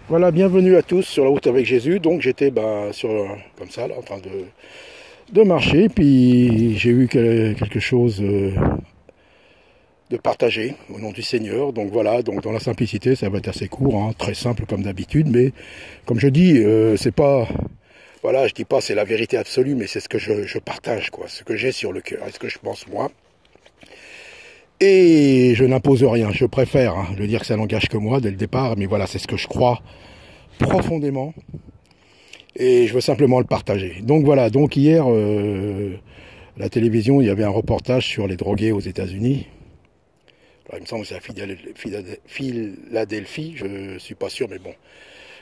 Voilà, bienvenue à tous sur la route avec Jésus. Donc j'étais comme ça, là, en train de marcher, puis j'ai eu quelque chose de partagé au nom du Seigneur. Donc voilà, donc dans la simplicité, ça va être assez court, hein, très simple comme d'habitude, mais comme je dis, c'est pas... Voilà, je dis pas c'est la vérité absolue, mais c'est ce que je partage, quoi, ce que j'ai sur le cœur, et ce que je pense moi. Et je n'impose rien, je préfère le dire que ça n'engage que moi dès le départ, mais voilà, c'est ce que je crois profondément, et je veux simplement le partager. Donc voilà, donc hier, la télévision, il y avait un reportage sur les drogués aux États-Unis. Il me semble que c'est à Philadelphie, je suis pas sûr, mais bon.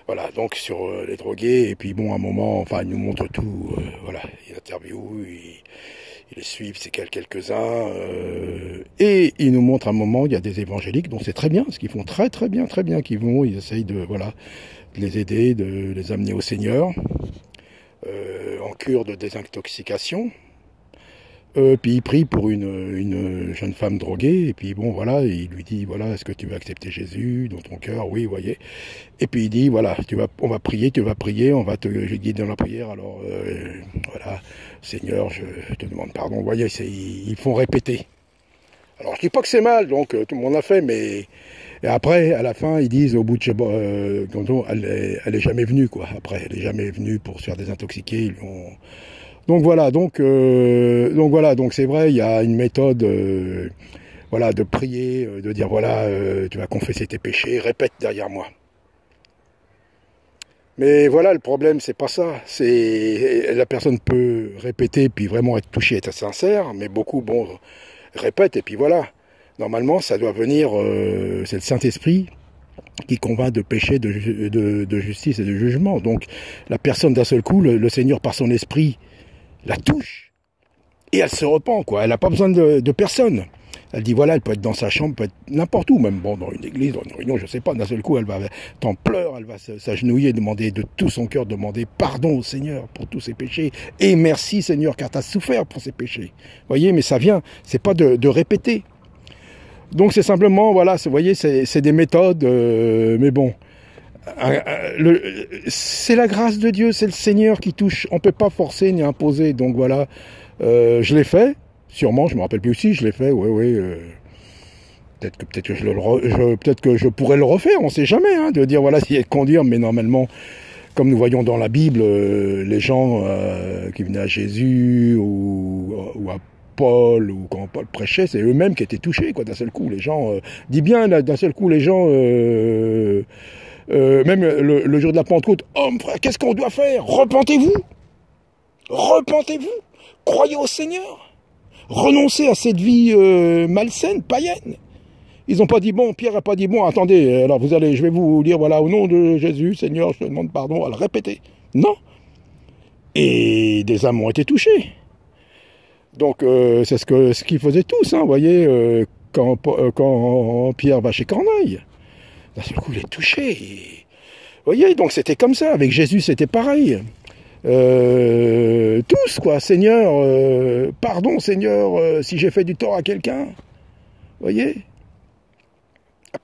Voilà, donc sur les drogués, et puis bon, à un moment, enfin, ils nous montrent tout, voilà, ils interviewent, ils les suivent, c'est quelques-uns, et ils nous montrent à un moment, il y a des évangéliques, donc c'est très bien, ce qu'ils font très bien, ils essayent de, voilà, de les aider, de les amener au Seigneur, en cure de désintoxication. Puis il prie pour une jeune femme droguée, et puis bon voilà, il lui dit voilà, est-ce que tu veux accepter Jésus dans ton cœur? Oui, vous voyez. Et puis il dit voilà, on va prier, tu vas prier, on va te guider dans la prière. Alors voilà, Seigneur, je te demande pardon. Vous voyez, ils font répéter. Alors je dis pas que c'est mal, donc tout le monde l'a fait, mais et après, à la fin, ils disent au bout de elle est jamais venue quoi. Après, elle est jamais venue pour se faire désintoxiquer. Ils l'ont... Donc voilà, donc c'est vrai, il y a une méthode, voilà, de prier, de dire voilà, tu vas confesser tes péchés, répète derrière moi. Mais voilà, le problème, c'est pas ça. C'est la personne peut répéter puis vraiment être touchée, être sincère, mais beaucoup répètent et puis voilà. Normalement, ça doit venir, c'est le Saint-Esprit qui convainc de péché, de justice et de jugement. Donc la personne d'un seul coup, le Seigneur par son esprit la touche, et elle se repent, quoi. Elle n'a pas besoin de personne. Elle dit, voilà, elle peut être dans sa chambre, peut être n'importe où, même bon, dans une église, dans une réunion, je sais pas, d'un seul coup, elle va en pleurs, elle va s'agenouiller, demander de tout son cœur, demander pardon au Seigneur pour tous ses péchés, et merci Seigneur, car tu as souffert pour ses péchés. Vous voyez, mais ça vient, c'est pas de répéter. Donc c'est simplement, voilà, vous voyez, c'est des méthodes, mais bon, c'est la grâce de Dieu, c'est le Seigneur qui touche. On peut pas forcer ni imposer. Donc voilà, je l'ai fait. Sûrement, je me rappelle plus si je l'ai fait. Oui. Peut-être que je pourrais le refaire. On sait jamais. Hein, de dire voilà, s'il y a de conduire, mais normalement, comme nous voyons dans la Bible, les gens qui venaient à Jésus ou à Paul, ou quand Paul prêchait, c'est eux-mêmes qui étaient touchés, quoi. D'un seul coup, les gens, dis bien, d'un seul coup, les gens. Même le jour de la Pentecôte, homme, frère, qu'est-ce qu'on doit faire? Repentez-vous, croyez au Seigneur, renoncez à cette vie malsaine, païenne. Ils n'ont pas dit bon, Pierre n'a pas dit bon, attendez, alors je vais vous lire, voilà, au nom de Jésus, Seigneur, je te demande pardon, alors répétez. Non. Et des âmes ont été touchées. Donc c'est ce qu'ils faisaient tous, hein, vous voyez, quand Pierre va chez Corneille. D'un seul coup, il est touché. Vous voyez, donc c'était comme ça. Avec Jésus, c'était pareil. Tous, quoi. Seigneur, pardon, Seigneur, si j'ai fait du tort à quelqu'un. Vous voyez,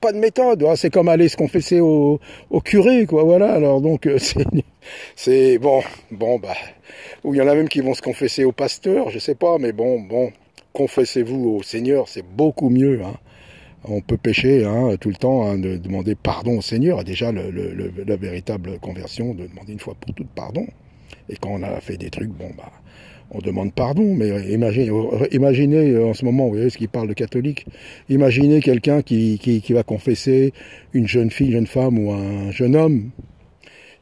pas de méthode. C'est comme aller se confesser au curé, quoi. Voilà. Alors donc, c'est bon, ou il y en a même qui vont se confesser au pasteur, je sais pas, mais bon, confessez-vous au Seigneur, c'est beaucoup mieux, hein. On peut pécher tout le temps, de demander pardon au Seigneur, et déjà la véritable conversion, de demander une fois pour toutes pardon. Et quand on a fait des trucs, on demande pardon, mais imaginez en ce moment, vous voyez ce qu'il parle de catholique, imaginez quelqu'un qui va confesser une jeune fille, une jeune femme ou un jeune homme,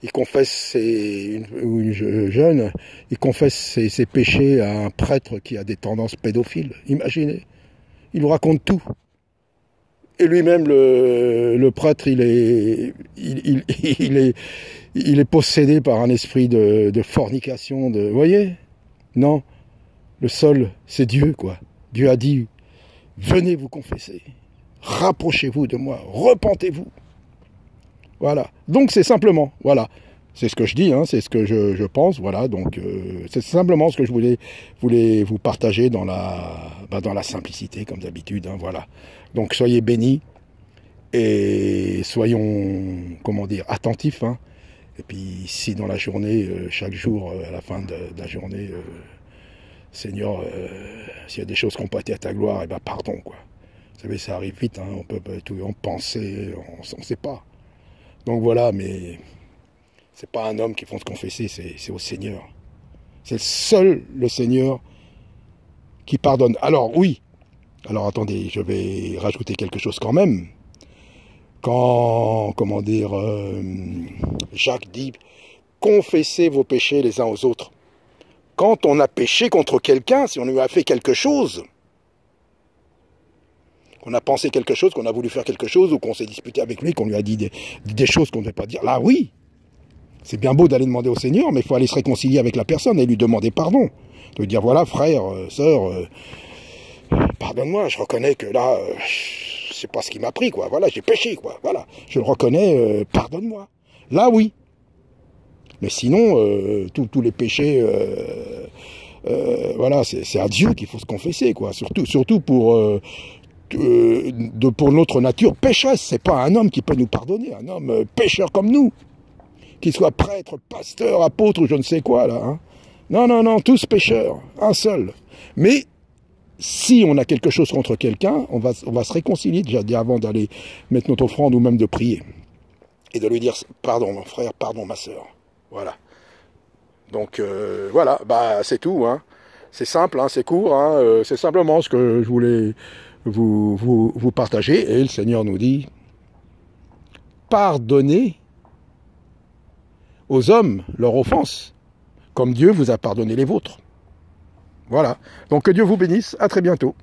il confesse une jeune, il confesse ses péchés à un prêtre qui a des tendances pédophiles, imaginez, il vous raconte tout. Et lui-même, le prêtre, il est possédé par un esprit de fornication, vous voyez? Non, le seul, c'est Dieu, quoi. Dieu a dit, venez vous confesser, rapprochez-vous de moi, repentez-vous. Voilà. Donc c'est simplement, voilà. C'est ce que je dis, c'est ce que je pense, voilà. Donc c'est simplement ce que je voulais vous partager dans la simplicité, comme d'habitude, voilà. Donc soyez bénis Et soyons, comment dire, attentifs. Hein. Et puis, si dans la journée, chaque jour, à la fin de la journée, Seigneur, s'il y a des choses qui n'ont pas été à ta gloire, eh ben pardon, quoi. Vous savez, ça arrive vite, hein, on peut tout en penser, on ne sait pas. Donc voilà, mais c'est pas un homme qui faut se confesser, c'est au Seigneur. C'est seul le Seigneur qui pardonne. Alors oui, alors attendez, je vais rajouter quelque chose quand même. Quand, comment dire, Jacques dit, confessez vos péchés les uns aux autres. Quand on a péché contre quelqu'un, si on lui a fait quelque chose, qu'on a pensé quelque chose, qu'on a voulu faire quelque chose, ou qu'on s'est disputé avec lui, qu'on lui a dit des choses qu'on ne devait pas dire, là oui, c'est bien beau d'aller demander au Seigneur, mais il faut aller se réconcilier avec la personne et lui demander pardon. De lui dire, voilà, frère, sœur, pardonne-moi, je reconnais que là, c'est pas ce qui m'a pris, quoi. Voilà, j'ai péché, quoi. Voilà, je le reconnais, pardonne-moi. Là, oui. Mais sinon, tous les péchés, voilà, c'est à Dieu qu'il faut se confesser, quoi. Surtout pour notre nature pécheresse. C'est pas un homme qui peut nous pardonner, un homme pécheur comme nous, qu'il soit prêtre, pasteur, apôtre ou je ne sais quoi, là. Hein. Non, non, non, tous pécheurs, un seul. Mais si on a quelque chose contre quelqu'un, on va se réconcilier déjà avant d'aller mettre notre offrande ou même de prier. Et de lui dire, pardon mon frère, pardon ma sœur. Voilà. Donc voilà, bah c'est tout. Hein. C'est simple, hein, c'est court. Hein, c'est simplement ce que je voulais vous partager. Et le Seigneur nous dit, pardonnez aux hommes leurs offenses, comme Dieu vous a pardonné les vôtres. Voilà. Donc que Dieu vous bénisse. À très bientôt.